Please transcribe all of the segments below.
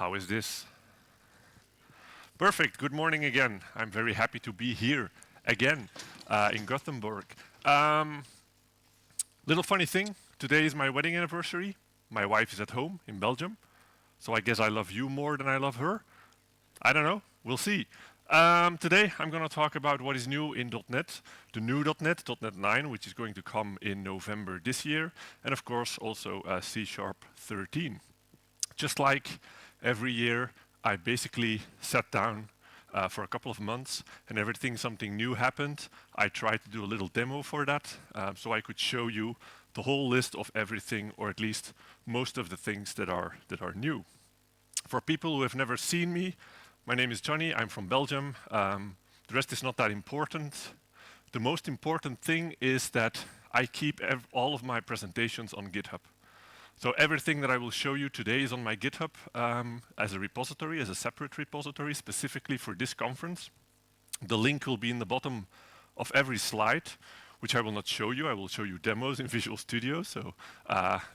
How is this? Perfect. Good morning again. I'm very happy to be here again in Gothenburg. Um, Little funny thing. Today is my wedding anniversary. My wife is at home in Belgium, so I guess I love you more than I love her. I don't know. We'll see. Today I'm going to talk about what is new in .NET, the new .NET, .NET 9, which is going to come in November this year, and of course also C# 13. Just like every year, I basically sat down for a couple of months, and something new happened. I tried to do a little demo for that, so I could show you the whole list of everything, or at least most of the things that are new. For people who have never seen me, my name is Johnny. I'm from Belgium. The rest is not that important. The most important thing is that I keep all of my presentations on GitHub. So everything that I will show you today is on my GitHub as a repository, as a separate repository, specifically for this conference. The link will be in the bottom of every slide, which I will not show you. I will show you demos in Visual Studio. So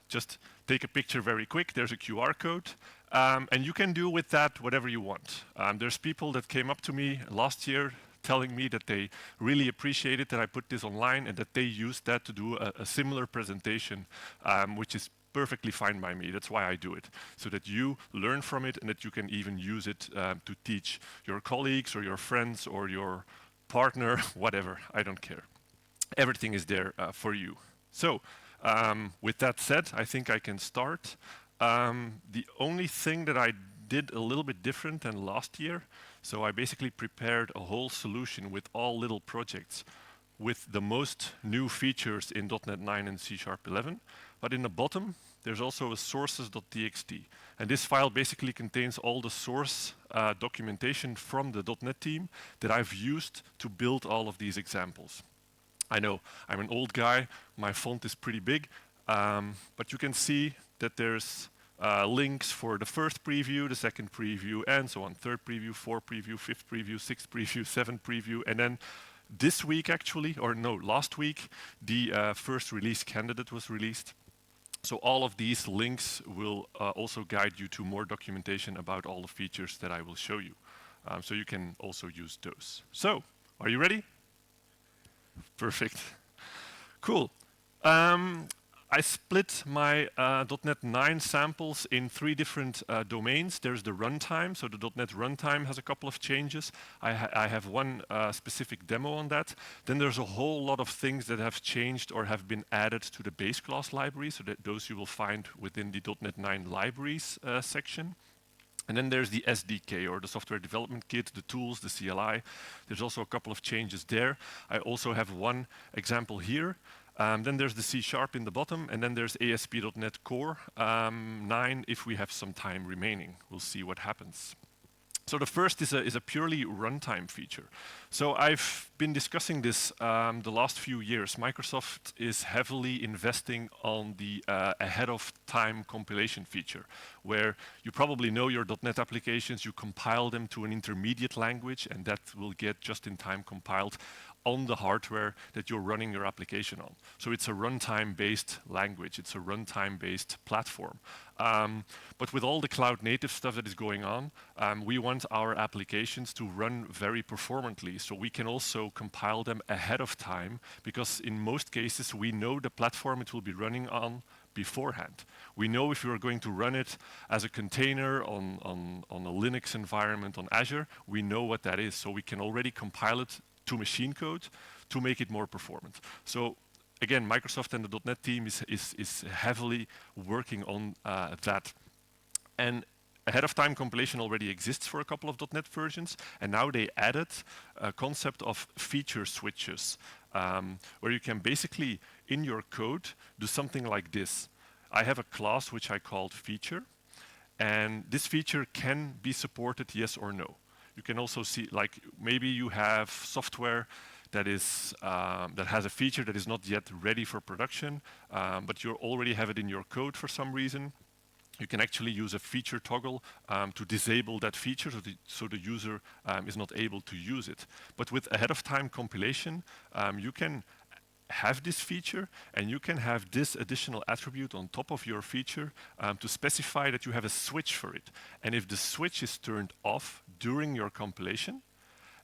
just take a picture very quick. There's a QR code. And you can do with that whatever you want. There's people that came up to me last year telling me that they really appreciated that I put this online and that they used that to do a similar presentation, which is perfectly fine by me. That's why I do it, so that you learn from it and that you can even use it to teach your colleagues or your friends or your partner, whatever. I don't care. Everything is there for you. So with that said, I think I can start. The only thing that I did a little bit different than last year, so I basically prepared a whole solution with all little projects with the most new features in .NET 9 and C# 11. But in the bottom, there's also a sources.txt. And this file basically contains all the source documentation from the .NET team that I've used to build all of these examples. I know I'm an old guy, my font is pretty big, but you can see that there's links for the first preview, the second preview, and so on. Third preview, fourth preview, fifth preview, sixth preview, seventh preview, and then this week actually, or no, last week, the first release candidate was released. So all of these links will also guide you to more documentation about all the features that I will show you. So you can also use those. So, are you ready? Perfect. Cool. I split my .NET 9 samples in 3 different domains. There's the runtime, so the .NET runtime has a couple of changes. I have one specific demo on that. Then there's a whole lot of things that have changed or have been added to the base class library, so that those you will find within the .NET 9 libraries section. And then there's the SDK, or the software development kit, the tools, the CLI. There's also a couple of changes there. I also have one example here. Then there's the C# in the bottom, and then there's ASP.NET Core 9 if we have some time remaining. We'll see what happens. So the first is a purely runtime feature. So I've been discussing this the last few years. Microsoft is heavily investing on the ahead of time compilation feature, where you probably know your .NET applications, you compile them to an intermediate language, and that will get just in time compiled on the hardware that you're running your application on. So it's a runtime-based language. It's a runtime-based platform. But with all the cloud-native stuff that is going on, we want our applications to run very performantly. So we can also compile them ahead of time, because in most cases, we know the platform it will be running on beforehand. We know if you are going to run it as a container on a Linux environment on Azure, we know what that is. So we can already compile it to machine code to make it more performant. So again, Microsoft and the .NET team is heavily working on that. And ahead of time compilation already exists for a couple of .NET versions, and now they added a concept of feature switches, where you can basically, in your code, do something like this. I have a class which I called feature, and this feature can be supported yes or no. You can also see, like, maybe you have software that is that has a feature that is not yet ready for production, but you already have it in your code for some reason. You can actually use a feature toggle to disable that feature, so the user is not able to use it. But with ahead of time compilation, you can have this feature, and you can have this additional attribute on top of your feature to specify that you have a switch for it. And if the switch is turned off during your compilation,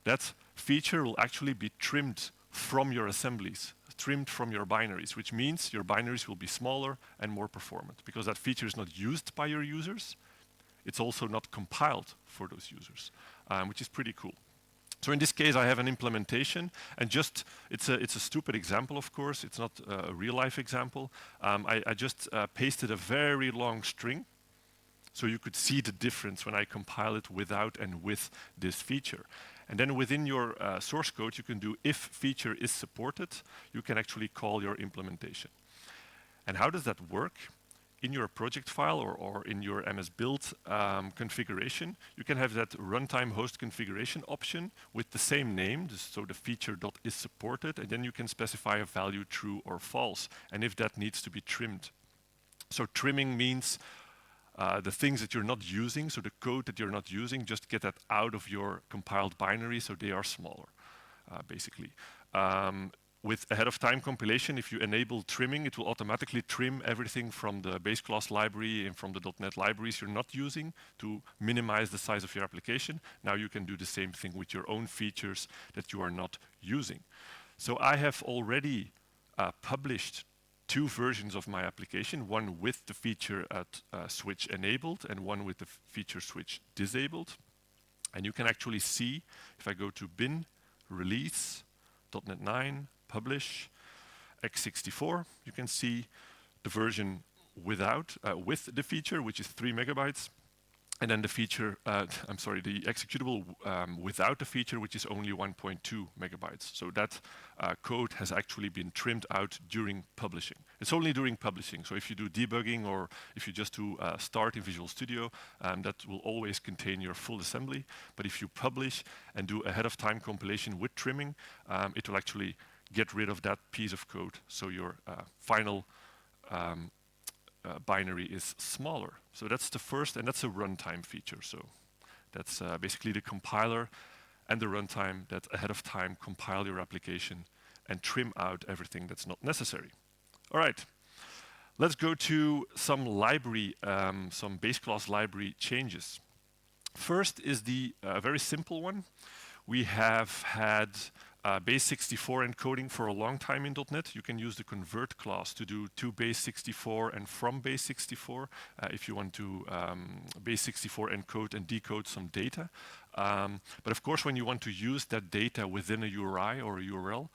that feature will actually be trimmed from your assemblies, trimmed from your binaries, which means your binaries will be smaller and more performant because that feature is not used by your users. It's also not compiled for those users, which is pretty cool. So in this case, I have an implementation, and just it's a stupid example, of course. It's not a real-life example. I just pasted a very long string, so you could see the difference when I compile it without and with this feature. And then within your source code, you can do if feature is supported, you can actually call your implementation. And how does that work? In your project file or in your MS Build configuration, you can have that runtime host configuration option with the same name, so the feature.is supported, and then you can specify a value true or false, and if that needs to be trimmed. So trimming means the things that you're not using, so the code that you're not using, just get that out of your compiled binary so they are smaller, basically. With ahead of time compilation, if you enable trimming, it will automatically trim everything from the base class library and from the .NET libraries you're not using to minimize the size of your application. Now you can do the same thing with your own features that you are not using. So I have already published 2 versions of my application, one with the feature switch enabled and one with the feature switch disabled. And you can actually see, if I go to bin, release, .NET 9, publish, x64, you can see the version without, with the feature, which is 3 megabytes, and then the feature, the executable without the feature, which is only 1.2 megabytes. So that code has actually been trimmed out during publishing. It's only during publishing. So if you do debugging or if you just do start in Visual Studio, that will always contain your full assembly. But if you publish and do ahead of time compilation with trimming, it will actually get rid of that piece of code. So your final binary is smaller. So that's the first, and that's a runtime feature. So that's basically the compiler and the runtime that ahead of time compile your application and trim out everything that's not necessary. All right, let's go to some library, some base class library changes. First is the very simple one. We have had base64 encoding for a long time in .NET. You can use the convert class to do to base64 and from base64 if you want to base64 encode and decode some data. But of course, when you want to use that data within a URI or a URL,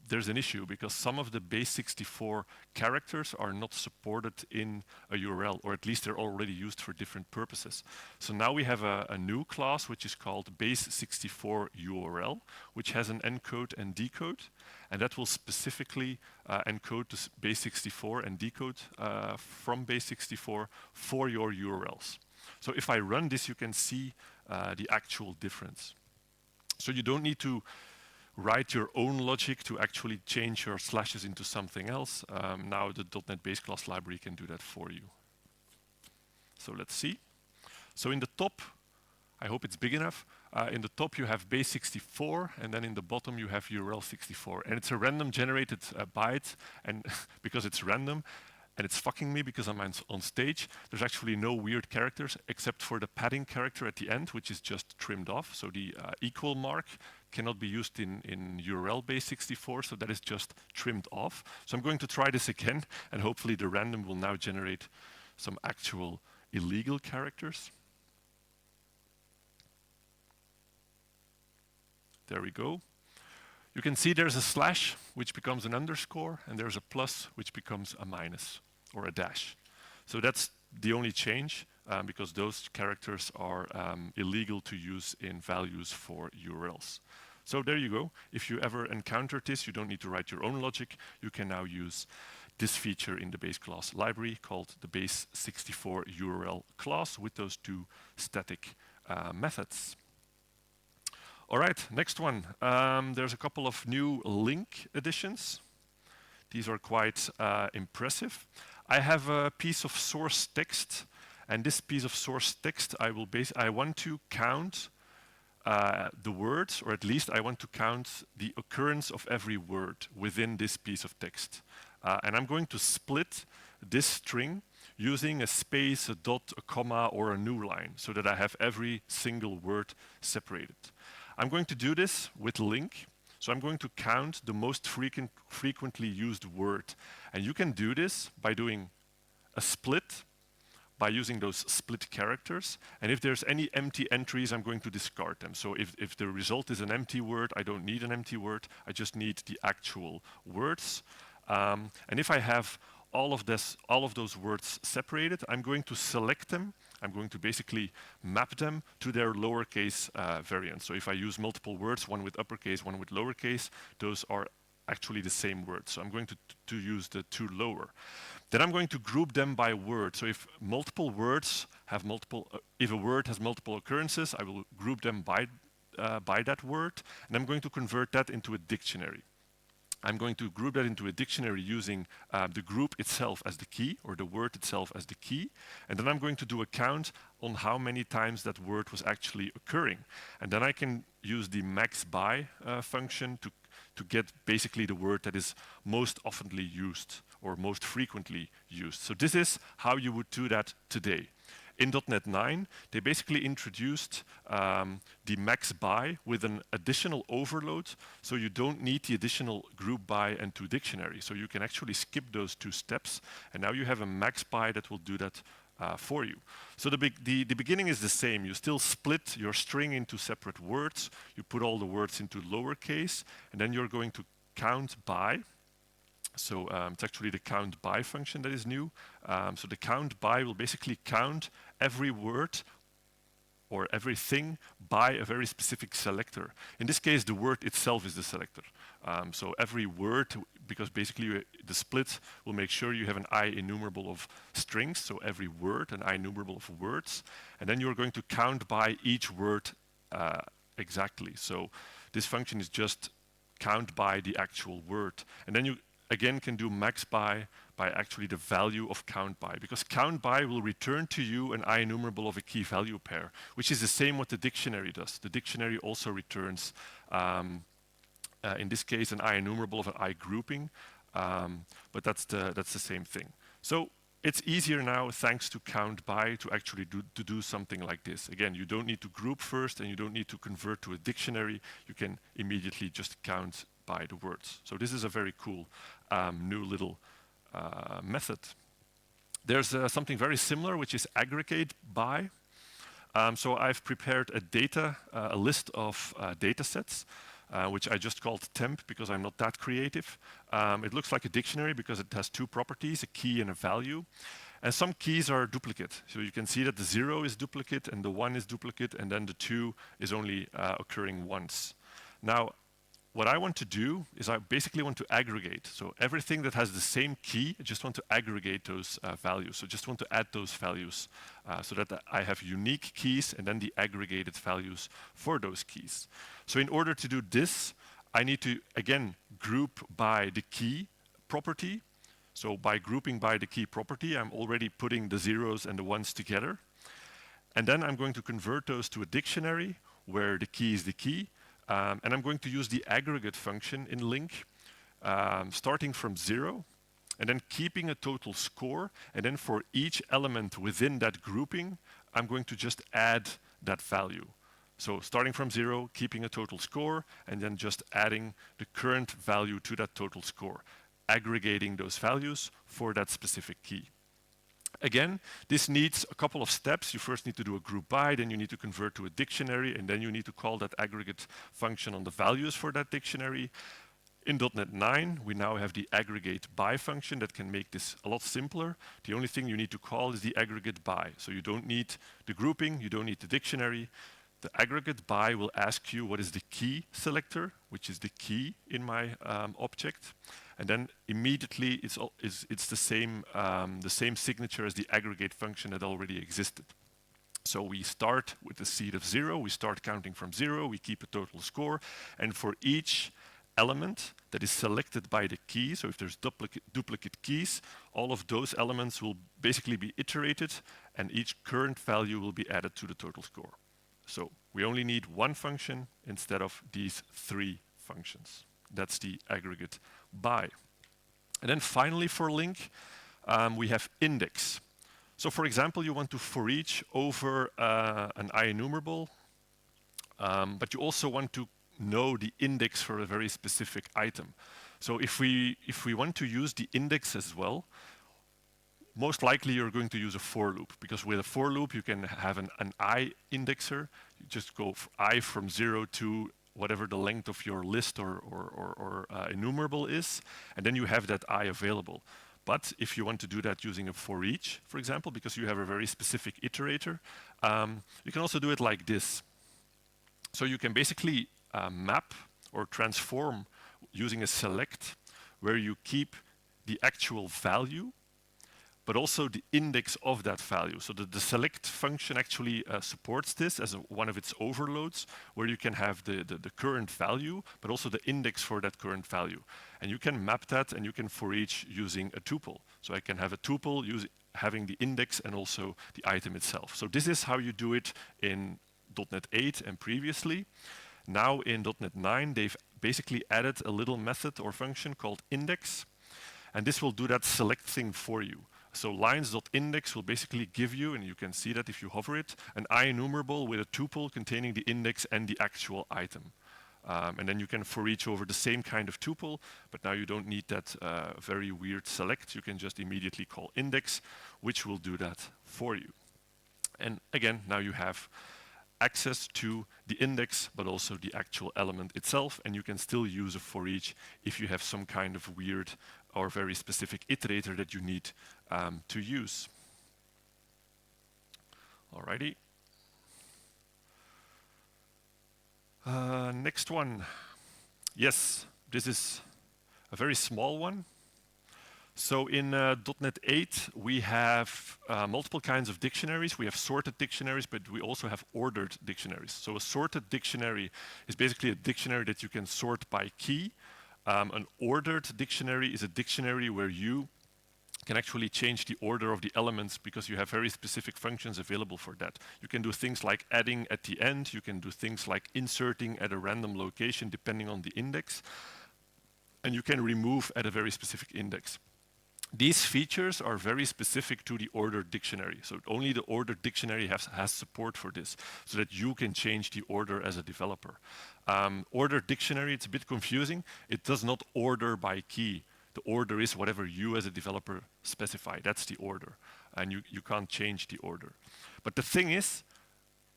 there's an issue because some of the base64 characters are not supported in a URL, or at least they're already used for different purposes. So now we have a new class which is called base64 URL, which has an encode and decode, and that will specifically encode to base64 and decode from base64 for your URLs. So if I run this, you can see the actual difference. So you don't need to write your own logic to actually change your slashes into something else. Now the .NET Base Class library can do that for you. So let's see. So in the top, I hope it's big enough. In the top you have base64, and then in the bottom you have URL64. And it's a random generated byte, and because it's random, and it's fucking me because I'm on stage, there's actually no weird characters except for the padding character at the end, which is just trimmed off. So the equal mark cannot be used in URL base64, so that is just trimmed off. So I'm going to try this again, and hopefully the random will now generate some actual illegal characters. There we go. You can see there's a slash, which becomes an underscore, and there's a plus, which becomes a minus or a dash. So that's the only change, because those characters are illegal to use in values for URLs. So there you go. If you ever encounter this, you don't need to write your own logic. You can now use this feature in the base class library called the base64 URL class with those 2 static methods. All right, next one. There's a couple of new LINQ additions. These are quite impressive. I have a piece of source text, and this piece of source text I want to count the words, or at least I want to count the occurrence of every word within this piece of text. And I'm going to split this string using a space, a dot, a comma, or a new line, so that I have every single word separated. I'm going to do this with LINQ. So I'm going to count the most frequently used word. And you can do this by doing a split, by using those split characters. And if there's any empty entries, I'm going to discard them. So if the result is an empty word, I don't need an empty word. I just need the actual words. And if I have all of those words separated, I'm going to select them. I'm going to basically map them to their lowercase variant. So if I use multiple words, one with uppercase, one with lowercase, those are actually the same word. So I'm going to use the two lower. Then I'm going to group them by word. So if multiple words have if a word has multiple occurrences, I will group them by that word, and I'm going to convert that into a dictionary. I'm going to group that into a dictionary using the group itself as the key, or the word itself as the key. And then I'm going to do a count on how many times that word was actually occurring. And then I can use the max by function to get basically the word that is most oftenly used or most frequently used. So this is how you would do that today. In .NET 9, they basically introduced the max by with an additional overload, so you don't need the additional group by and toDictionary. So you can actually skip those two steps, and now you have a max by that will do that for you. So the beginning is the same. You still split your string into separate words. You put all the words into lowercase, and then you're going to count by. So it's actually the count by function that is new. So the count by will basically count every word or everything by a very specific selector. In this case, the word itself is the selector. So every word, because basically the split will make sure you have an IEnumerable of strings, so every word, an IEnumerable of words, and then you're going to count by each word exactly. So this function is just count by the actual word. And then you again can do max by actually the value of count by, because count by will return to you an IEnumerable of a key value pair, which is the same what the dictionary does. The dictionary also returns, in this case, an IEnumerable of an I grouping, but that's the same thing. So it's easier now, thanks to count by, to actually do something like this. Again, you don't need to group first, and you don't need to convert to a dictionary. You can immediately just count by the words. So this is a very cool new little method. There's something very similar, which is aggregate by. So I've prepared a list of data sets, which I just called temp because I'm not that creative. It looks like a dictionary because it has two properties, a key and a value. And some keys are duplicate. So you can see that the 0 is duplicate and the 1 is duplicate, and then the 2 is only occurring once. Now, what I want to do is I basically want to aggregate. So everything that has the same key, I just want to aggregate those values. So just want to add those values so that I have unique keys and then the aggregated values for those keys. So in order to do this, I need to, again, group by the key property. So by grouping by the key property, I'm already putting the zeros and the ones together. And then I'm going to convert those to a dictionary where the key is the key. And I'm going to use the aggregate function in LINQ, starting from 0, and then keeping a total score. And then for each element within that grouping, I'm going to just add that value. So starting from 0, keeping a total score, and then just adding the current value to that total score, aggregating those values for that specific key. Again, this needs a couple of steps. You first need to do a group by, then you need to convert to a dictionary, and then you need to call that aggregate function on the values for that dictionary. In .NET 9, we now have the aggregate by function that can make this a lot simpler. The only thing you need to call is the aggregate by. So you don't need the grouping, you don't need the dictionary. The aggregate by will ask you what is the key selector, which is the key in my object. And then immediately it's the same signature as the aggregate function that already existed. So we start with the seed of 0, we start counting from 0, we keep a total score, and for each element that is selected by the key, so if there's duplicate keys, all of those elements will basically be iterated, and each current value will be added to the total score. So we only need one function instead of these 3 functions. That's the aggregate by. And then finally for LINQ, we have index. So for example, you want to for each over an IEnumerable, but you also want to know the index for a very specific item. So if we want to use the index as well, most likely you're going to use a for loop, because with a for loop you can have an I indexer. You just go I from 0 to whatever the length of your list or enumerable is, and then you have that I available. But if you want to do that using a for each, for example, because you have a very specific iterator, you can also do it like this. So you can basically map or transform using a select, where you keep the actual value, but also the index of that value. So the select function actually supports this as one of its overloads, where you can have the current value, but also the index for that current value. And you can map that, and you can for each using a tuple. So I can have a tuple having the index and also the item itself. So this is how you do it in .NET 8 and previously. Now in .NET 9, they've basically added a little method or function called index, and this will do that select thing for you. So lines.index will basically give you, and you can see that if you hover it, an IEnumerable with a tuple containing the index and the actual item. And then you can for each over the same kind of tuple, but now you don't need that very weird select. You can just immediately call index, which will do that for you. And again, now you have access to the index, but also the actual element itself, and you can still use a for each if you have some kind of weird or very specific iterator that you need to use. Alrighty. Next one. Yes, this is a very small one. So in .NET 8, we have multiple kinds of dictionaries. We have sorted dictionaries, but we also have ordered dictionaries. So a sorted dictionary is basically a dictionary that you can sort by key. An ordered dictionary is a dictionary where you can actually change the order of the elements, because you have very specific functions available for that. You can do things like adding at the end. You can do things like inserting at a random location depending on the index. And you can remove at a very specific index. These features are very specific to the ordered dictionary. So only the ordered dictionary has support for this, so that you can change the order as a developer. Ordered dictionary, it's a bit confusing. It does not order by key. The order is whatever you as a developer specify. That's the order. And you can't change the order. But the thing is,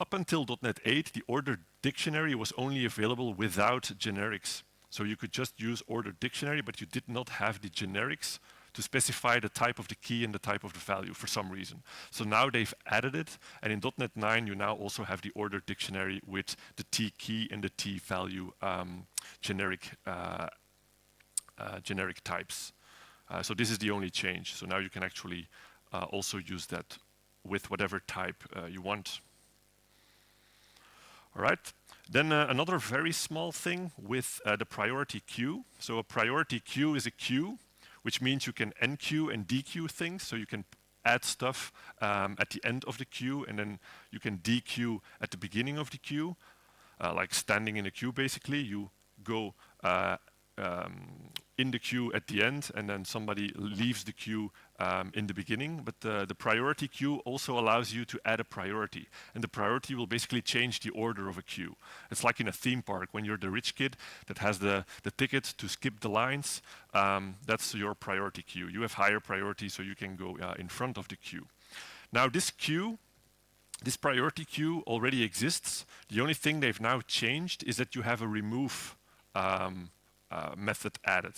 up until .NET 8, the ordered dictionary was only available without generics. So you could just use ordered dictionary, but you did not have the generics to specify the type of the key and the type of the value for some reason. So now they've added it, and in .NET 9 you now also have the ordered dictionary with the T key and the T value generic types. So this is the only change. So now you can actually also use that with whatever type you want. All right. Then another very small thing with the priority queue. So a priority queue is a queue, which means you can enqueue and dequeue things. So you can add stuff at the end of the queue, and then you can dequeue at the beginning of the queue, like standing in a queue basically. You go in the queue at the end, and then somebody leaves the queue in the beginning. But the priority queue also allows you to add a priority, and the priority will basically change the order of a queue. It's like in a theme park when you're the rich kid that has the ticket to skip the lines. That's your priority queue. You have higher priority, so you can go in front of the queue. Now this queue, this priority queue already exists. The only thing they've now changed is that you have a remove method added.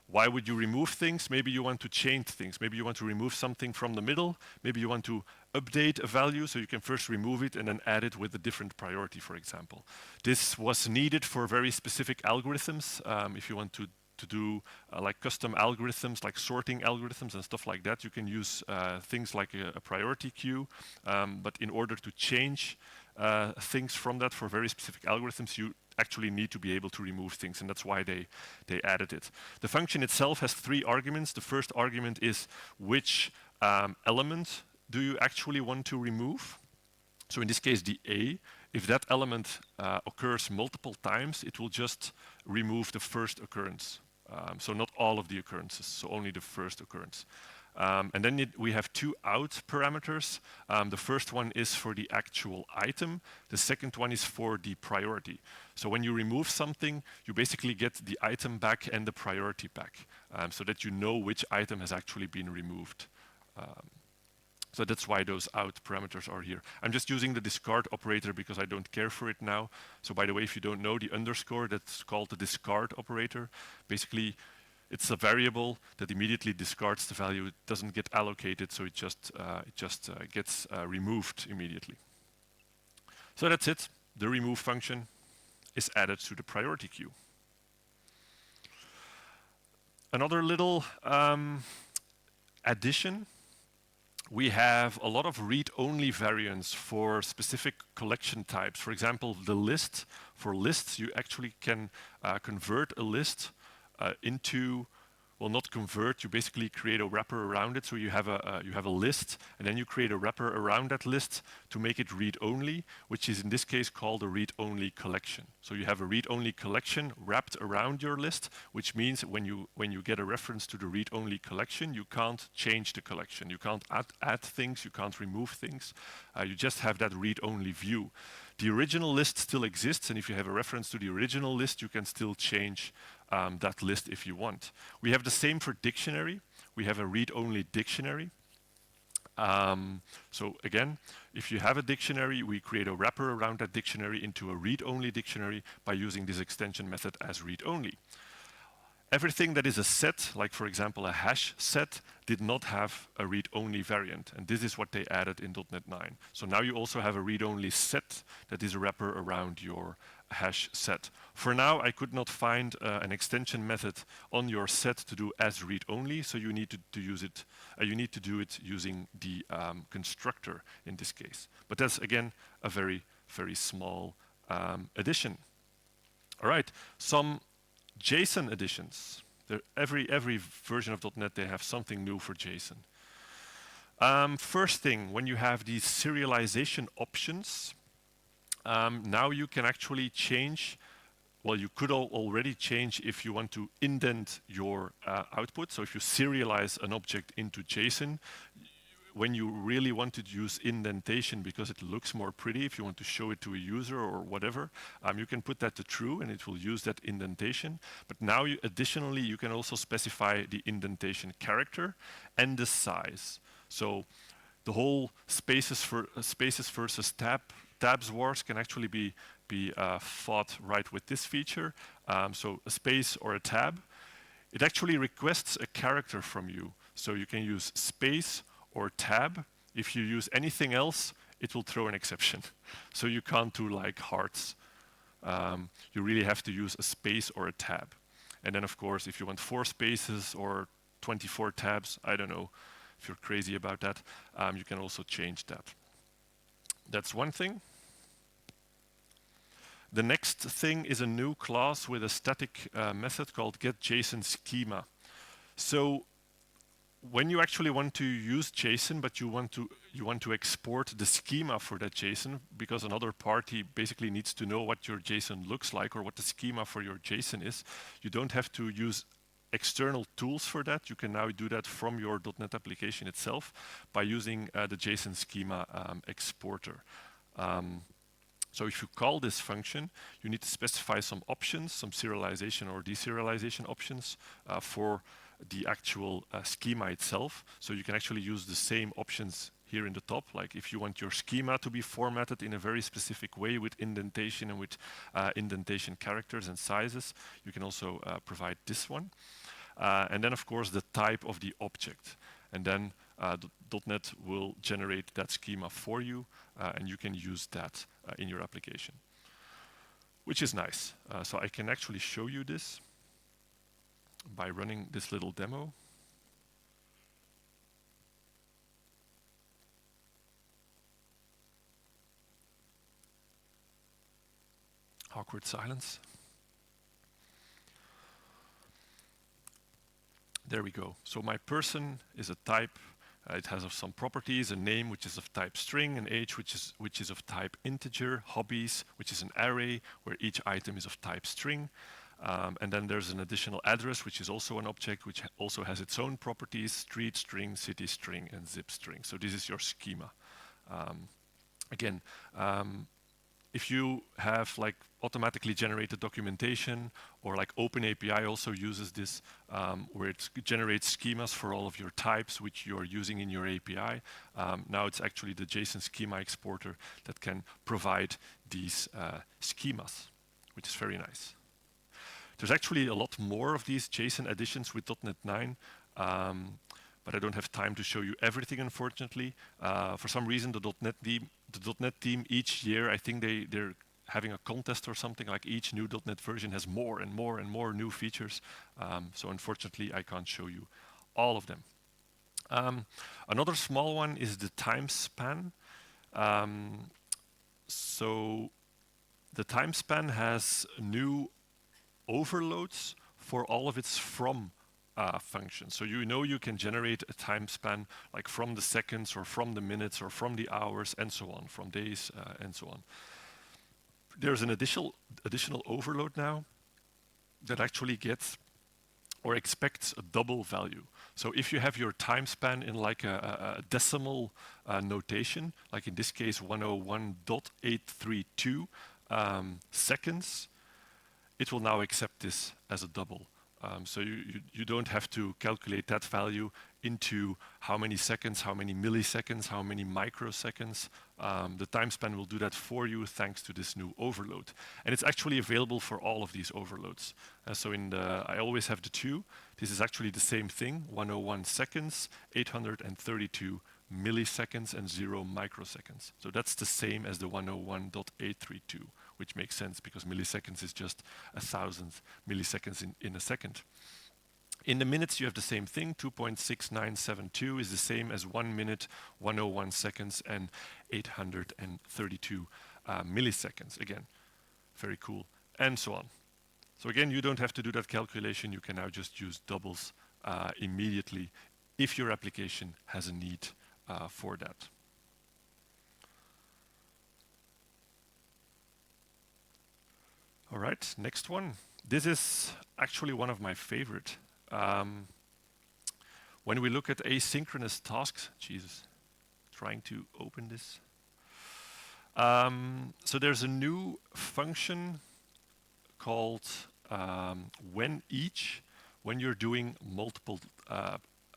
Why would you remove things? Maybe you want to change things. Maybe you want to remove something from the middle. Maybe you want to update a value, so you can first remove it and then add it with a different priority, for example. This was needed for very specific algorithms. If you want to do like custom algorithms, like sorting algorithms and stuff like that, you can use things like a priority queue. But in order to change things from that for very specific algorithms, you actually need to be able to remove things, and that's why they added it. The function itself has 3 arguments. The first argument is which element do you actually want to remove? So in this case, the A, if that element occurs multiple times, it will just remove the first occurrence. So not all of the occurrences, so only the first occurrence. And then we have two out parameters. The first one is for the actual item. The second one is for the priority. So when you remove something, you basically get the item back and the priority back, so that you know which item has actually been removed. So that's why those out parameters are here. I'm just using the discard operator because I don't care for it now. So by the way, if you don't know the underscore, that's called the discard operator. Basically, it's a variable that immediately discards the value. It doesn't get allocated, so it just gets removed immediately. So that's it. The remove function is added to the priority queue. Another little addition. We have a lot of read-only variants for specific collection types. For example, the list. For lists, you actually can convert a list into, well, not convert, you basically create a wrapper around it. So you have a list, and then you create a wrapper around that list to make it read-only, which is in this case called a read-only collection. So you have a read-only collection wrapped around your list, which means when you get a reference to the read-only collection, you can't change the collection. You can't add things, you can't remove things. You just have that read-only view. The original list still exists, and if you have a reference to the original list, you can still change that list if you want. We have the same for dictionary. We have a read-only dictionary. So again, if you have a dictionary, we create a wrapper around that dictionary into a read-only dictionary by using this extension method as read-only. Everything that is a set, like for example a hash set, did not have a read-only variant, and this is what they added in .NET 9. So now you also have a read-only set that is a wrapper around your hash set. For now, I could not find an extension method on your set to do as read-only, so you need to use it. You need to do it using the constructor in this case. But that's again a very, very small addition. All right, some JSON additions. Every version of .NET, they have something new for JSON. First thing, when you have these serialization options, now you can actually change, well, you could already change if you want to indent your output. So if you serialize an object into JSON, when you really want to use indentation because it looks more pretty, if you want to show it to a user or whatever, you can put that to true and it will use that indentation. But now additionally, you can also specify the indentation character and the size. So the whole spaces versus tabs wars can actually be fought right with this feature. So a space or a tab, it actually requests a character from you. So you can use space or tab. If you use anything else, it will throw an exception. So you can't do like hearts. You really have to use a space or a tab. And then of course, if you want 4 spaces or 24 tabs, I don't know if you're crazy about that, you can also change that. That's one thing. The next thing is a new class with a static method called getJSONSchema. So when you actually want to use JSON, but you want to export the schema for that JSON, because another party basically needs to know what your JSON looks like or what the schema for your JSON is, you don't have to use external tools for that. You can now do that from your .NET application itself by using the JSON schema exporter. So if you call this function, you need to specify some options, some serialization or deserialization options for the actual schema itself. So you can actually use the same options here in the top. Like if you want your schema to be formatted in a very specific way with indentation and with indentation characters and sizes, you can also provide this one. And then of course the type of the object. And then .NET will generate that schema for you and you can use that in your application, which is nice. So I can actually show you this by running this little demo. Awkward silence. There we go. So my person is a type, It has some properties, a name which is of type string, an age which is of type integer, hobbies, which is an array where each item is of type string. And then there's an additional address, which is also an object, which also has its own properties, street string, city string, and zip string. So this is your schema. Again, if you have like automatically generated documentation, or like OpenAPI also uses this, where it generates schemas for all of your types which you're using in your API. Now it's actually the JSON schema exporter that can provide these schemas, which is very nice. There's actually a lot more of these JSON additions with .NET 9, but I don't have time to show you everything, unfortunately. For some reason, the .NET team each year, I think they're having a contest or something, like each new .NET version has more and more and more new features. So unfortunately, I can't show you all of them. Another small one is the TimeSpan. So the TimeSpan has new overloads for all of its from functions. So you know you can generate a time span like from the seconds or from the minutes or from the hours and so on, from days and so on. There's an additional overload now that actually gets or expects a double value. So if you have your time span in like a decimal notation, like in this case 101.832 seconds, it will now accept this as a double. So you don't have to calculate that value into how many seconds, how many milliseconds, how many microseconds. The time span will do that for you thanks to this new overload. And it's actually available for all of these overloads. So I always have the two. This is actually the same thing, 101 seconds, 832 milliseconds, and 0 microseconds. So that's the same as the 101.832. Which makes sense because milliseconds is just 1,000 milliseconds in a second. In the minutes, you have the same thing. 2.6972 is the same as 1 minute, 101 seconds, and 832 milliseconds. Again, very cool, and so on. So again, you don't have to do that calculation. You can now just use doubles immediately if your application has a need for that. All right, next one. This is actually one of my favorite. When we look at asynchronous tasks, Jesus, trying to open this. So there's a new function called WhenEach when you're doing multiple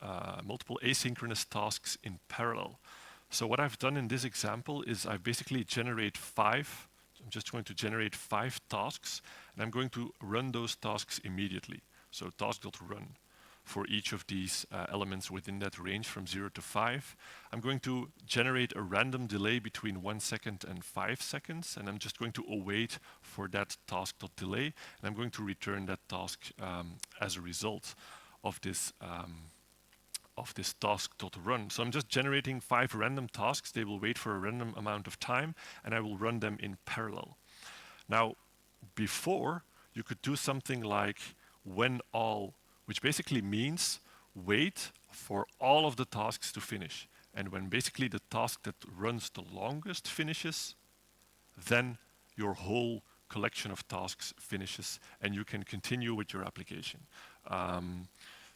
asynchronous tasks in parallel. So what I've done in this example is I basically generate I'm just going to generate 5 tasks, and I'm going to run those tasks immediately. So task.run for each of these elements within that range from 0 to 5. I'm going to generate a random delay between 1 second and 5 seconds, and I'm just going to await for that task.delay, and I'm going to return that task as a result of this task.run. So I'm just generating 5 random tasks. They will wait for a random amount of time, and I will run them in parallel. Now, before, you could do something like when all, which basically means wait for all of the tasks to finish. And when basically the task that runs the longest finishes, then your whole collection of tasks finishes, and you can continue with your application.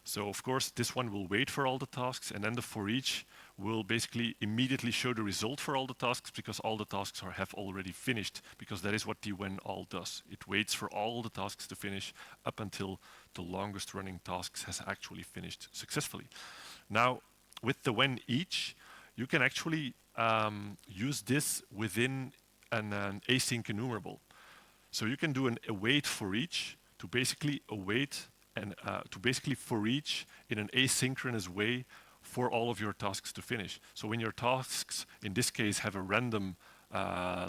So of course, this one will wait for all the tasks, and then the for each will basically immediately show the result for all the tasks because all the tasks have already finished, because that is what the when all does. It waits for all the tasks to finish up until the longest running tasks has actually finished successfully. Now, with the when each, you can actually use this within an async enumerable. So you can do an await for each to basically await and to basically for each in an asynchronous way for all of your tasks to finish. So when your tasks, in this case, have a random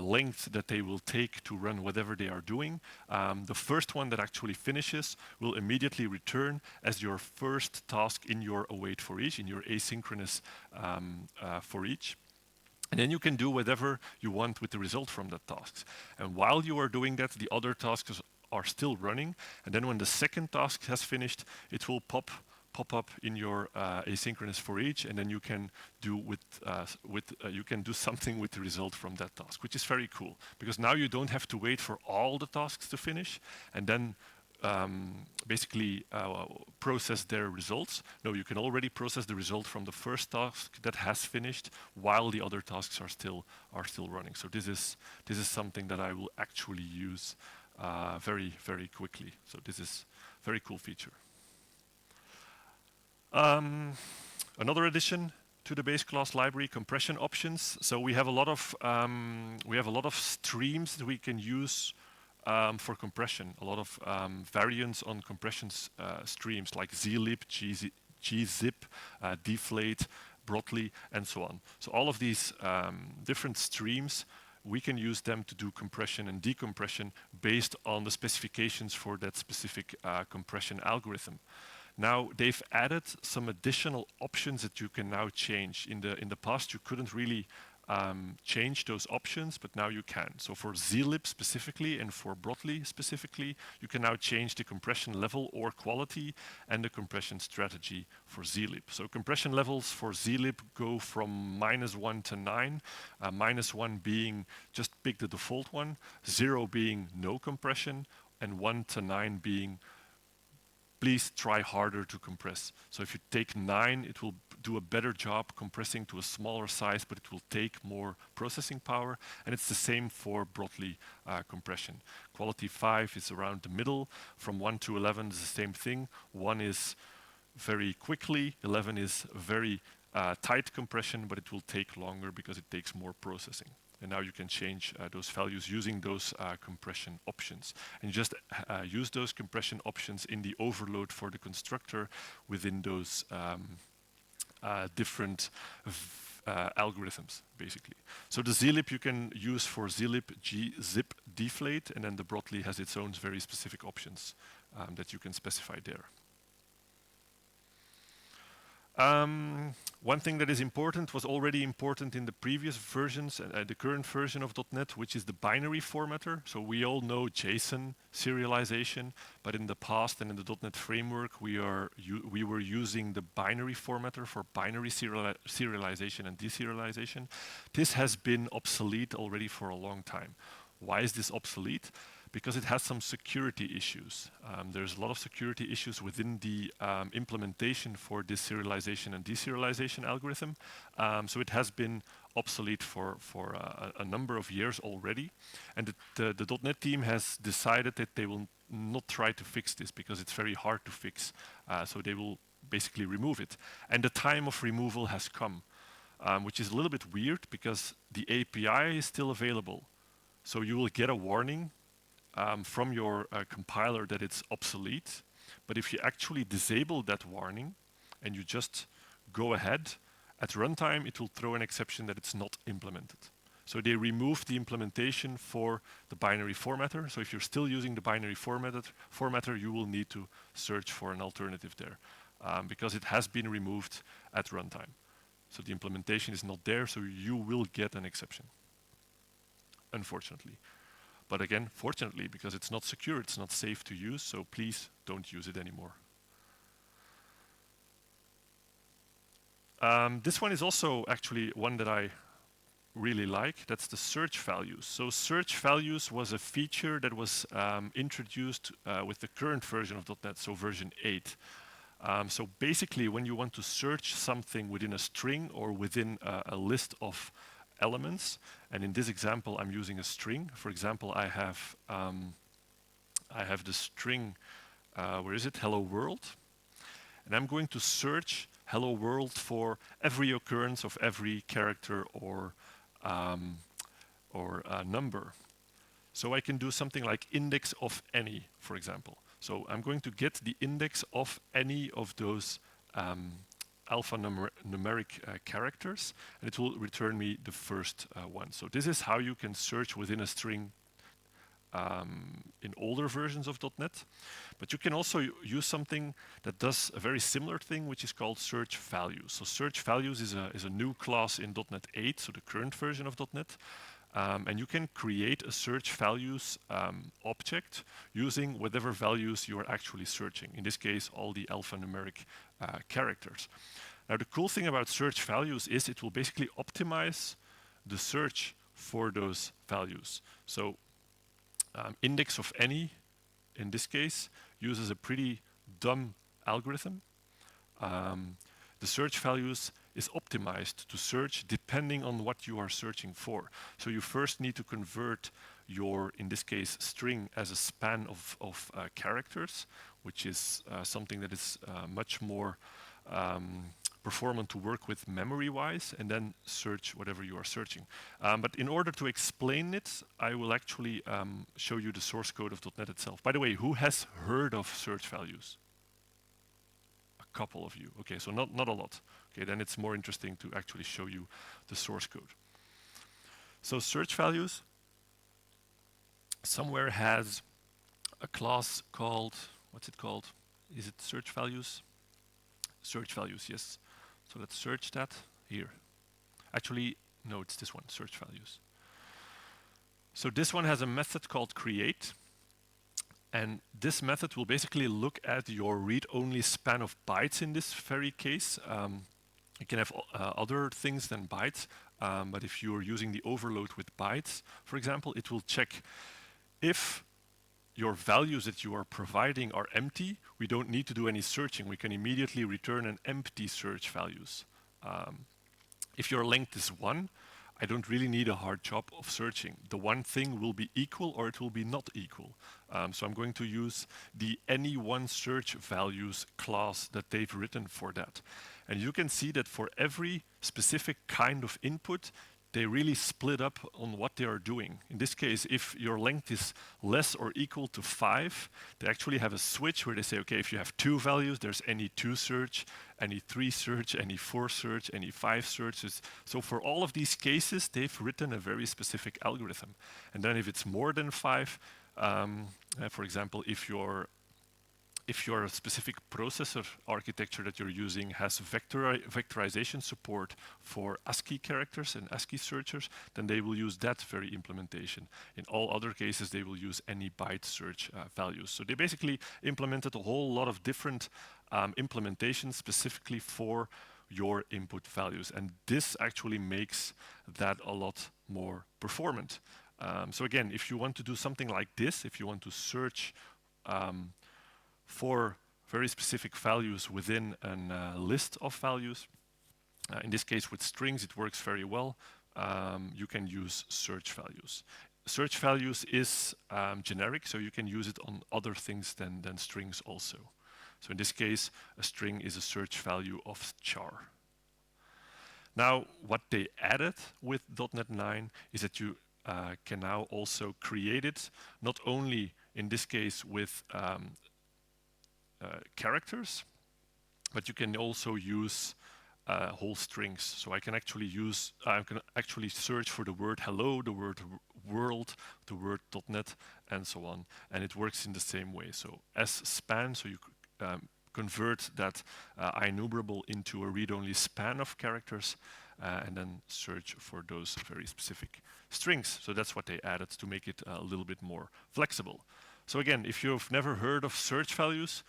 length that they will take to run whatever they are doing, the first one that actually finishes will immediately return as your first task in your await for each, in your asynchronous for each. And then you can do whatever you want with the result from that task. And while you are doing that, the other tasks are still running, and then when the second task has finished, it will pop pop up in your asynchronous for each, and then you can do you can do something with the result from that task, which is very cool because now you don't have to wait for all the tasks to finish and then basically process their results. No, you can already process the result from the first task that has finished while the other tasks are still running. So this is something that I will actually use very, very quickly. So this is a very cool feature. Another addition to the base class library, compression options. So we have a lot of streams that we can use for compression. A lot of variants on compression streams like zlib, gzip, deflate, brotli, and so on. So all of these different streams, we can use them to do compression and decompression based on the specifications for that specific compression algorithm. Now they've added some additional options that you can now change. In the past, you couldn't really change those options, but now you can. So for zlib specifically and for brotli specifically, you can now change the compression level or quality and the compression strategy for zlib. So compression levels for zlib go from -1 to 9, -1 being just pick the default one, 0 being no compression, and 1 to 9 being please try harder to compress. So if you take 9, it will do a better job compressing to a smaller size, but it will take more processing power. And it's the same for brotli compression. Quality 5 is around the middle. From 1 to 11 is the same thing. 1 is very quickly, 11 is very tight compression, but it will take longer because it takes more processing. And now you can change those values using those compression options. And you just use those compression options in the overload for the constructor within those different algorithms, basically. So the zlib you can use for zlib, gzip, deflate, and then the brotli has its own very specific options that you can specify there. One thing that is important was already important in the previous versions, the current version of .NET, which is the binary formatter. So we all know JSON serialization, but in the past and in the .NET framework, we were using the binary formatter for binary serialization and deserialization. This has been obsolete already for a long time. Why is this obsolete? Because it has some security issues. There's a lot of security issues within the implementation for this serialization and deserialization algorithm. So it has been obsolete for a number of years already. And the .NET team has decided that they will not try to fix this because it's very hard to fix. So they will basically remove it. And the time of removal has come, which is a little bit weird because the API is still available. So you will get a warning from your compiler that it's obsolete. But if you actually disable that warning and you just go ahead, at runtime it will throw an exception that it's not implemented. So they removed the implementation for the binary formatter. So if you're still using the binary formatter, you will need to search for an alternative there because it has been removed at runtime. So the implementation is not there, so you will get an exception, unfortunately. But again, fortunately, because it's not secure, it's not safe to use, so please don't use it anymore. This one is also actually one that I really like. That's the search values. So search values was a feature that was introduced with the current version of .NET, so version 8. So basically, when you want to search something within a string or within a list of elements, and in this example I'm using a string. For example, I have the string, where is it? Hello world, and I'm going to search hello world for every occurrence of every character or number. So I can do something like index of any, for example. So I'm going to get the index of any of those alphanumeric characters, and it will return me the first one. So this is how you can search within a string in older versions of .NET. But you can also use something that does a very similar thing, which is called search values. So search values is a new class in .NET 8, so the current version of .NET. And you can create a search values object using whatever values you are actually searching. In this case, all the alphanumeric characters. Now, the cool thing about search values is it will basically optimize the search for those values. So index of any, in this case, uses a pretty dumb algorithm. The search values is optimized to search depending on what you are searching for. So you first need to convert your, in this case, string as a span of characters, which is something that is much more performant to work with memory-wise, and then search whatever you are searching. But in order to explain it, I will actually show you the source code of .NET itself. By the way, who has heard of search values? A couple of you. Okay, so not a lot. Okay, then it's more interesting to actually show you the source code. So search values somewhere has a class called, what's it called? Is it search values? Search values, yes. So let's search that here. Actually, no, it's this one, search values. So this one has a method called create. And this method will basically look at your read-only span of bytes in this very case. You can have other things than bytes, but if you're using the overload with bytes, for example, it will check if your values that you are providing are empty, we don't need to do any searching. We can immediately return an empty search values. If your length is 1, I don't really need a hard job of searching. The one thing will be equal or it will be not equal. So I'm going to use the any1 search values class that they've written for that. And you can see that for every specific kind of input, they really split up on what they are doing. In this case, if your length is less or equal to 5, they actually have a switch where they say, okay, if you have 2 values, there's any 2 search, any 3 search, any 4 search, any 5 searches. So for all of these cases, they've written a very specific algorithm. And then if it's more than 5, for example, if your specific processor architecture that you're using has vectorization support for ASCII characters and ASCII searchers, then they will use that very implementation. In all other cases, they will use any byte search values. So they basically implemented a whole lot of different implementations specifically for your input values. And this actually makes that a lot more performant. So again, if you want to do something like this, if you want to search for very specific values within a list of values. In this case, with strings, it works very well. You can use search values. Search values is generic, so you can use it on other things than strings also. So in this case, a string is a search value of char. Now, what they added with .NET 9 is that you can now also create it, not only in this case with characters, but you can also use whole strings. So I can actually search for the word hello, the word world, the word .NET, and so on. And it works in the same way. So as span, so you convert that IEnumerable into a read-only span of characters, and then search for those very specific strings. So that's what they added to make it a little bit more flexible. So again, if you've never heard of search values,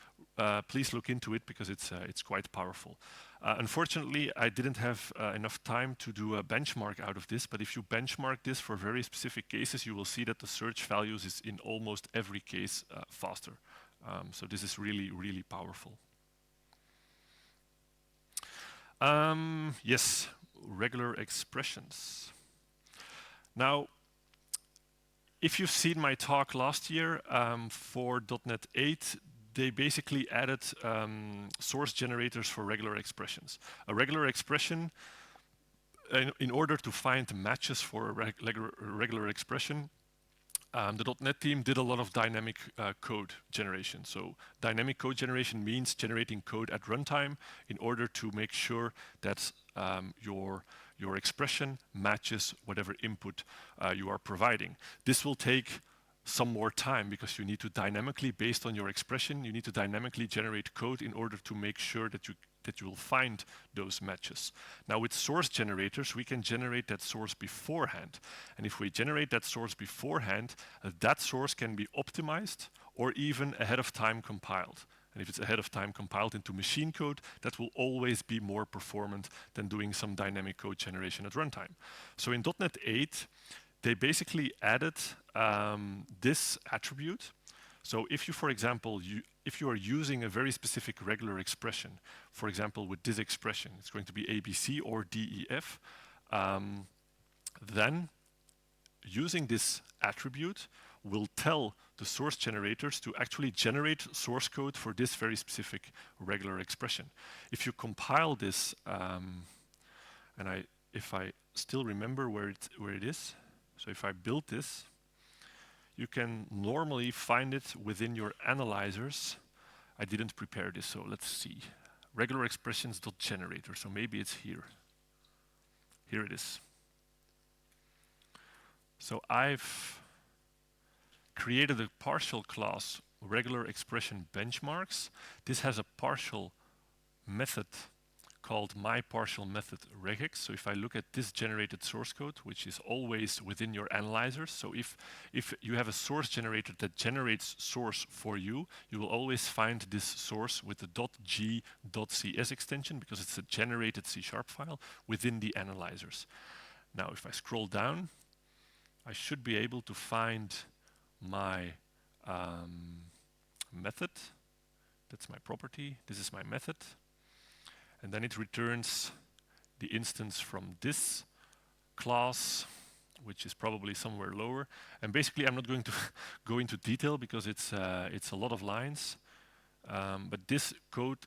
please look into it because it's quite powerful. Unfortunately, I didn't have enough time to do a benchmark out of this, but if you benchmark this for very specific cases, you will see that the search values is in almost every case faster. So this is really, really powerful. Yes, regular expressions. Now, if you've seen my talk last year for .NET 8, they basically added source generators for regular expressions. A regular expression, in order to find matches for a regular expression, the .NET team did a lot of dynamic code generation. So dynamic code generation means generating code at runtime in order to make sure that your expression matches whatever input you are providing. This will take some more time because you need to dynamically, based on your expression, you need to dynamically generate code in order to make sure that you will find those matches. Now with source generators, we can generate that source beforehand. And if we generate that source beforehand, that source can be optimized or even ahead of time compiled. And if it's ahead of time compiled into machine code, that will always be more performant than doing some dynamic code generation at runtime. So in .NET 8, they basically added this attribute. So if you, for example, if you are using a very specific regular expression, for example, with this expression, it's going to be ABC or DEF, then using this attribute will tell the source generators to actually generate source code for this very specific regular expression. If you compile this, if I still remember where it is, so if I build this, you can normally find it within your analyzers. I didn't prepare this, so let's see. Regular expressions.generator, so maybe it's here. Here it is. So I've created a partial class, regular expression benchmarks. This has a partial method called myPartialMethod regex. So if I look at this generated source code, which is always within your analyzers, so if you have a source generator that generates source for you, you will always find this source with the .g.cs extension because it's a generated C# file within the analyzers. Now, if I scroll down, I should be able to find my method. That's my property. This is my method. And then it returns the instance from this class, which is probably somewhere lower. And basically, I'm not going to go into detail because it's a lot of lines. But this code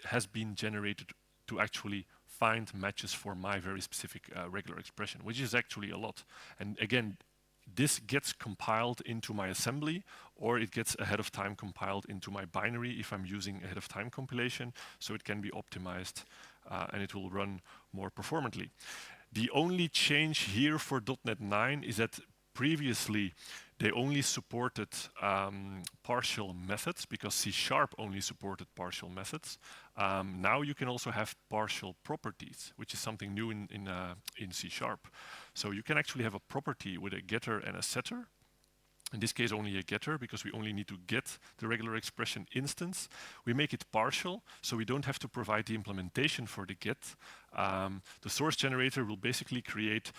has been generated to actually find matches for my very specific regular expression, which is actually a lot. And again, this gets compiled into my assembly, or it gets ahead of time compiled into my binary if I'm using ahead of time compilation, so it can be optimized and it will run more performantly. The only change here for .NET 9 is that previously they only supported partial methods because C# only supported partial methods. Now you can also have partial properties, which is something new in C#. So you can actually have a property with a getter and a setter. In this case, only a getter, because we only need to get the regular expression instance. We make it partial, so we don't have to provide the implementation for the get. The source generator will basically create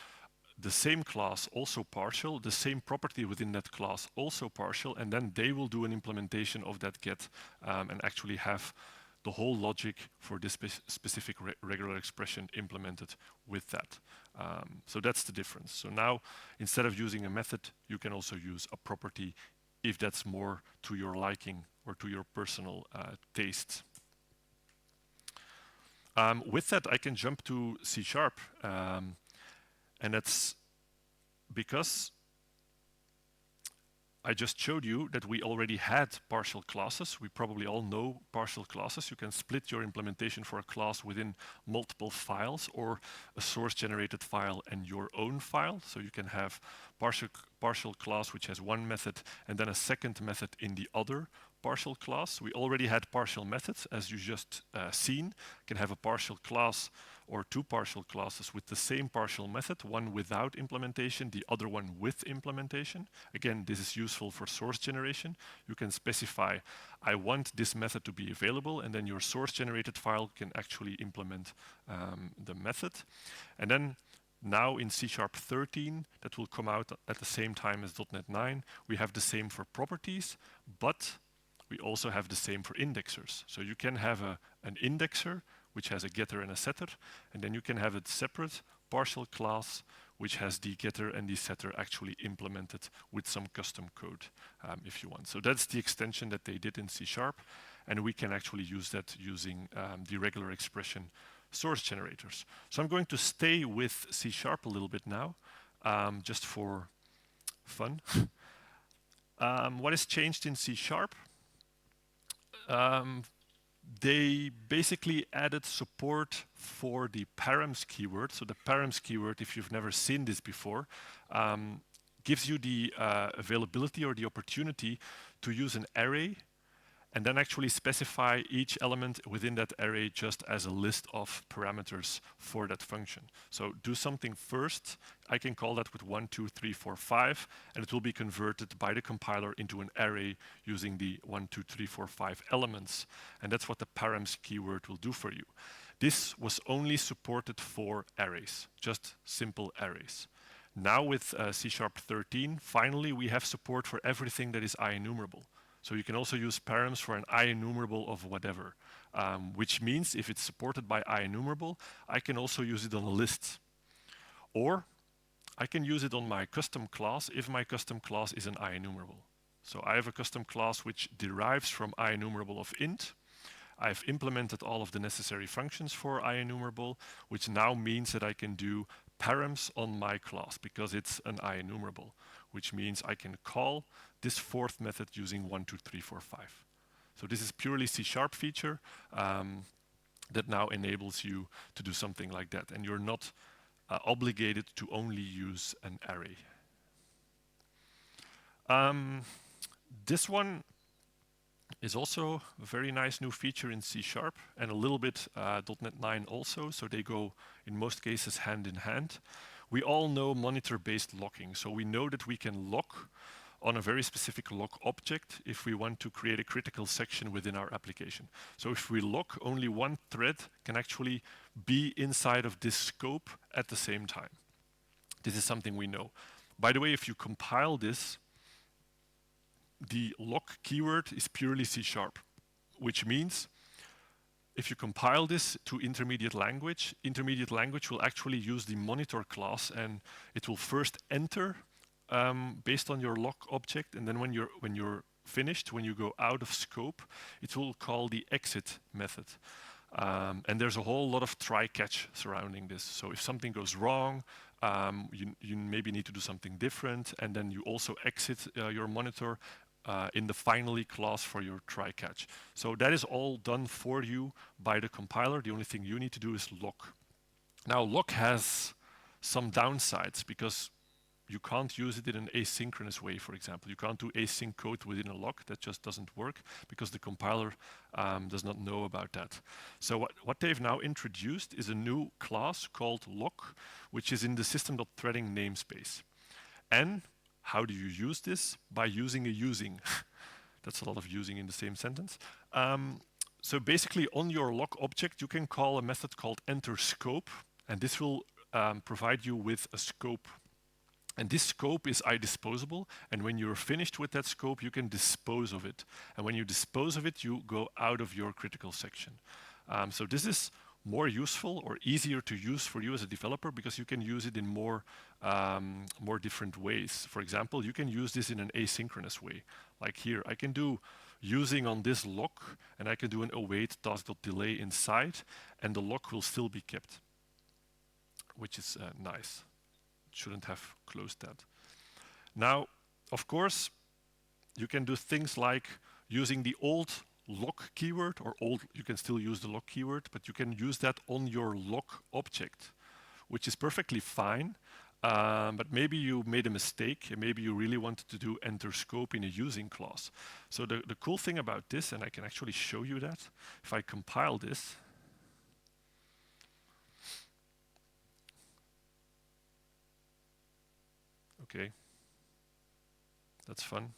the same class, also partial, the same property within that class, also partial, and then they will do an implementation of that get and actually have the whole logic for this specific regular expression implemented with that. So that's the difference. So now, instead of using a method, you can also use a property if that's more to your liking or to your personal taste. With that, I can jump to C#. And that's because I just showed you that we already had partial classes. We probably all know partial classes. You can split your implementation for a class within multiple files or a source-generated file and your own file. So you can have partial class which has one method and then a second method in the other partial class. We already had partial methods, as you just seen. You can have a partial class or two partial classes with the same partial method, one without implementation, the other one with implementation. Again, this is useful for source generation. You can specify, I want this method to be available, and then your source generated file can actually implement the method. And then now in C# 13, that will come out at the same time as .NET 9, we have the same for properties, but we also have the same for indexers. So you can have an indexer which has a getter and a setter, and then you can have a separate partial class which has the getter and the setter actually implemented with some custom code if you want. So that's the extension that they did in C#, and we can actually use that using the regular expression source generators. So I'm going to stay with C# a little bit now, just for fun. What has changed in C#? They basically added support for the Params keyword. So the Params keyword, if you've never seen this before, gives you the availability or the opportunity to use an array and then actually specify each element within that array just as a list of parameters for that function. So do something first. I can call that with 1, 2, 3, 4, 5, and it will be converted by the compiler into an array using the 1, 2, 3, 4, 5 elements. And that's what the params keyword will do for you. This was only supported for arrays, just simple arrays. Now with C#13, finally we have support for everything that is IEnumerable. So you can also use params for an IEnumerable of whatever, which means if it's supported by IEnumerable, I can also use it on a list. Or I can use it on my custom class if my custom class is an IEnumerable. So I have a custom class which derives from IEnumerable of int. I've implemented all of the necessary functions for IEnumerable, which now means that I can do params on my class because it's an IEnumerable, which means I can call this fourth method using 1, 2, 3, 4, 5. So this is purely C# feature that now enables you to do something like that, and you're not obligated to only use an array. This one is also a very nice new feature in C# and a little bit .NET 9 also, so they go in most cases hand in hand. We all know monitor-based locking, so we know that we can lock on a very specific lock object if we want to create a critical section within our application. So if we lock, only one thread can actually be inside of this scope at the same time. This is something we know. By the way, if you compile this, the lock keyword is purely C#, which means if you compile this to intermediate language will actually use the monitor class, and it will first enter based on your lock object, and then when you're finished, when you go out of scope, it will call the exit method. And there's a whole lot of try-catch surrounding this. So if something goes wrong, you maybe need to do something different, and then you also exit your monitor in the finally class for your try-catch. So that is all done for you by the compiler. The only thing you need to do is lock. Now lock has some downsides because you can't use it in an asynchronous way, for example. You can't do async code within a lock. That just doesn't work because the compiler does not know about that. So what they've now introduced is a new class called lock, which is in the System.Threading namespace. And how do you use this? By using a using. That's a lot of using in the same sentence. So basically on your lock object, you can call a method called enterScope, and this will provide you with a scope. And this scope is iDisposable, and when you're finished with that scope, you can dispose of it. And when you dispose of it, you go out of your critical section. So this is more useful or easier to use for you as a developer because you can use it in more different ways. For example, you can use this in an asynchronous way. Like here, I can do using on this lock, and I can do an await task.delay inside, and the lock will still be kept, which is nice. Shouldn't have closed that. Now, of course, you can do things like using the old lock keyword, or you can still use the lock keyword, but you can use that on your lock object, which is perfectly fine. But maybe you made a mistake, and maybe you really wanted to do enterScope in a using clause. So the cool thing about this, and I can actually show you that, if I compile this, okay, that's fun.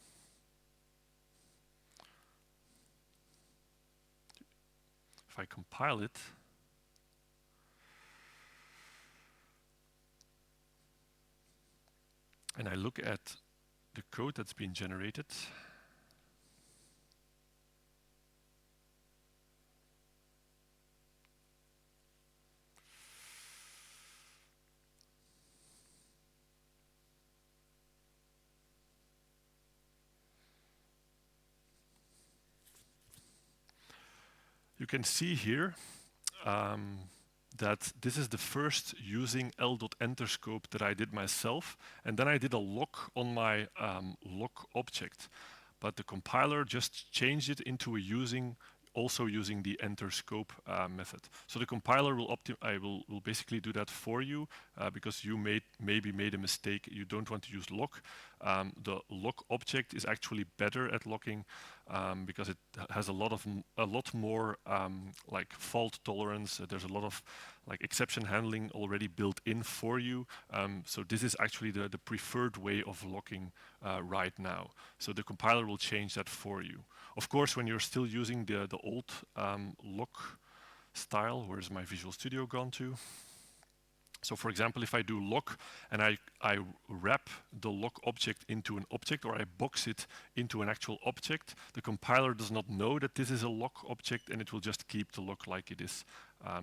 If I compile it, and I look at the code that's been generated, you can see here that this is the first using l.enterScope that I did myself, and then I did a lock on my lock object. But the compiler just changed it into a using, also using the enterScope method. So the compiler will basically do that for you because you maybe made a mistake. You don't want to use lock. The lock object is actually better at locking because it has a lot more like fault tolerance. There's a lot of like exception handling already built in for you. So this is actually the preferred way of locking right now. So the compiler will change that for you. Of course, when you're still using the old lock style, where's my Visual Studio gone to? So for example, if I do lock and I wrap the lock object into an object, or I box it into an actual object, the compiler does not know that this is a lock object, and it will just keep the lock like it is.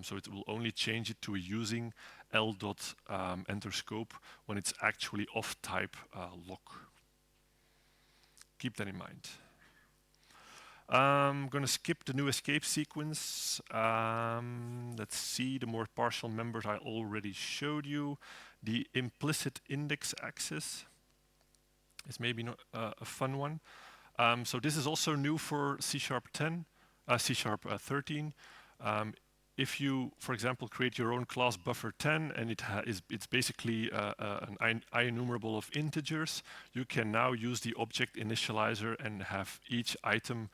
So it will only change it to a using L.enter scope when it's actually of type lock. Keep that in mind. I'm going to skip the new escape sequence. Let's see, the more partial members I already showed you. The implicit index access is maybe not a fun one. So this is also new for C# 13. If you, for example, create your own class buffer10 and it's basically an IEnumerable of integers, you can now use the object initializer and have each item,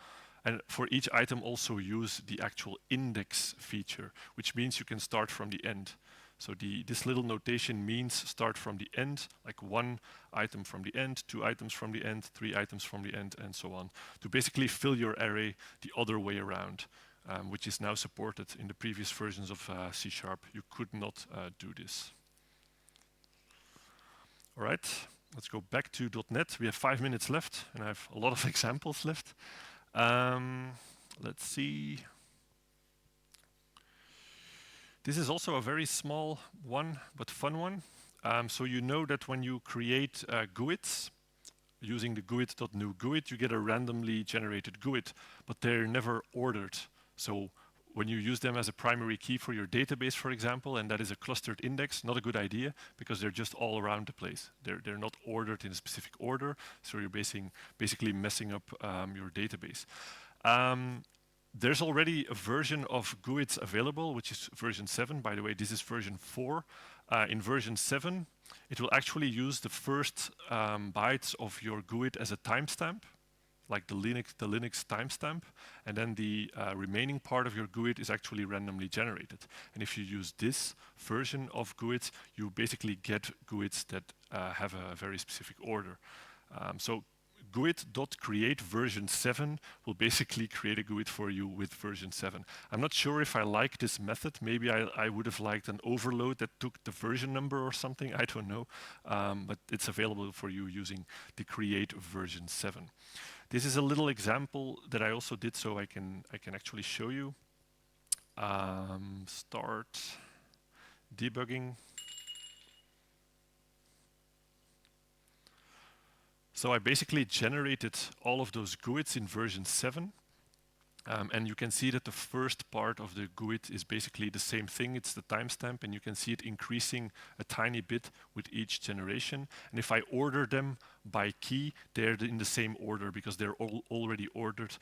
and for each item also use the actual index feature, which means you can start from the end. So this little notation means start from the end, like 1 item from the end, 2 items from the end, 3 items from the end, and so on, to basically fill your array the other way around, which is now supported. In the previous versions of C#. You could not do this. All right, let's go back to .NET. We have 5 minutes left, and I have a lot of examples left. Let's see. This is also a very small one, but fun one. So you know that when you create GUIDs, using the GUID.new GUID, you get a randomly generated GUID, but they're never ordered. So when you use them as a primary key for your database, for example, and that is a clustered index, not a good idea, because they're just all around the place. They're not ordered in a specific order, so you're basically messing up your database. There's already a version of GUIDs available, which is version 7. By the way, this is version 4. In version 7, it will actually use the first bytes of your GUID as a timestamp, like the Linux timestamp, and then the remaining part of your GUID is actually randomly generated. And if you use this version of GUID, you basically get GUIDs that have a very specific order. So GUID.create version 7 will basically create a GUID for you with version 7. I'm not sure if I like this method. Maybe I would have liked an overload that took the version number or something. I don't know. But it's available for you using the create version 7. This is a little example that I also did, so I can actually show you. Start debugging. So I basically generated all of those GUIDs in version 7. And you can see that the first part of the GUID is basically the same thing. It's the timestamp, and you can see it increasing a tiny bit with each generation. And if I order them by key, they're in the same order because they're already ordered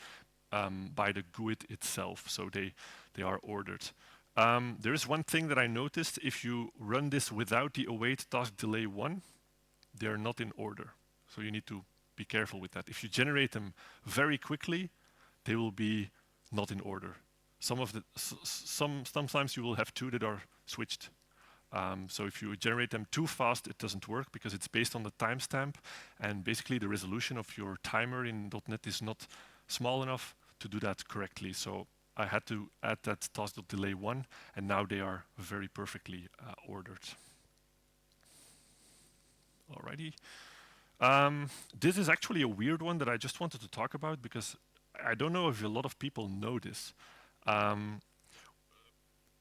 by the GUID itself. So they are ordered. There is one thing that I noticed. If you run this without the await task delay 1, they're not in order. So you need to be careful with that. If you generate them very quickly, they will be not in order. Sometimes you will have 2 that are switched. So if you generate them too fast, it doesn't work because it's based on the timestamp, and basically the resolution of your timer in .NET is not small enough to do that correctly. So I had to add that task.delay 1, and now they are very perfectly ordered. Alrighty. This is actually a weird one that I just wanted to talk about because I don't know if a lot of people know this.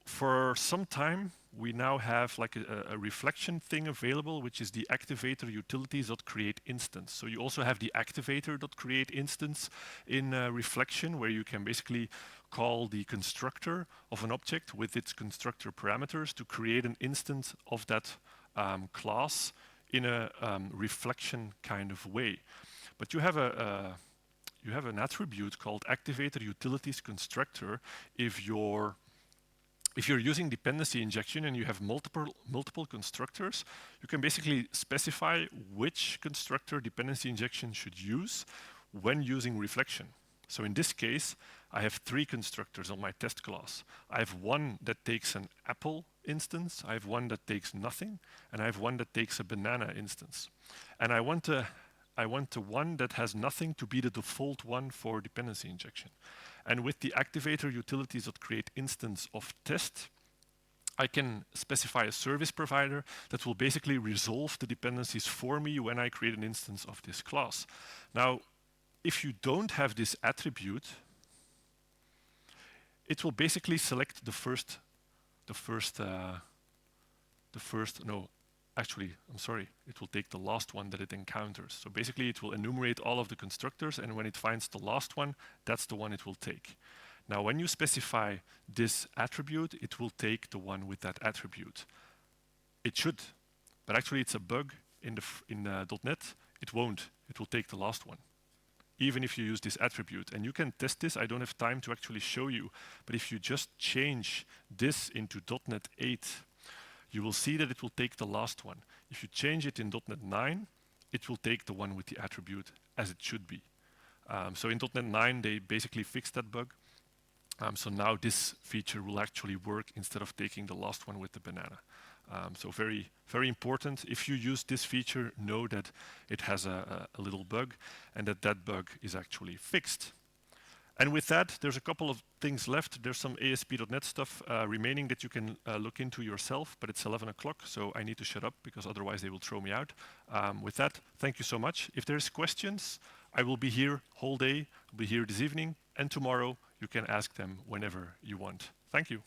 For some time, we now have like a reflection thing available, which is the activator utilities.create instance. So you also have the activator.create instance in reflection, where you can basically call the constructor of an object with its constructor parameters to create an instance of that class in a reflection kind of way. But you have an attribute called activator utilities constructor if your if you're using dependency injection and you have multiple constructors, you can basically specify which constructor dependency injection should use when using reflection. So in this case, I have 3 constructors on my test class. I have one that takes an apple instance, I have one that takes nothing, and I have one that takes a banana instance. And I want the one that has nothing to be the default one for dependency injection. And with the activator utilities.create instance of test, I can specify a service provider that will basically resolve the dependencies for me when I create an instance of this class. Now, if you don't have this attribute, it will basically select it will take the last one that it encounters. So basically it will enumerate all of the constructors, and when it finds the last one, that's the one it will take. Now, when you specify this attribute, it will take the one with that attribute. It should, but actually it's a bug in .NET. It won't. It will take the last one, even if you use this attribute. And you can test this. I don't have time to actually show you, but if you just change this into .NET 8, you will see that it will take the last one. If you change it in .NET 9, it will take the one with the attribute as it should be. So in .NET 9, they basically fixed that bug. So now this feature will actually work instead of taking the last one with the banana. So very, very important. If you use this feature, know that it has a little bug and that bug is actually fixed. And with that, there's a couple of things left. There's some ASP.NET stuff remaining that you can look into yourself, but it's 11 o'clock, so I need to shut up because otherwise they will throw me out. With that, thank you so much. If there's questions, I will be here whole day. I'll be here this evening, and tomorrow you can ask them whenever you want. Thank you.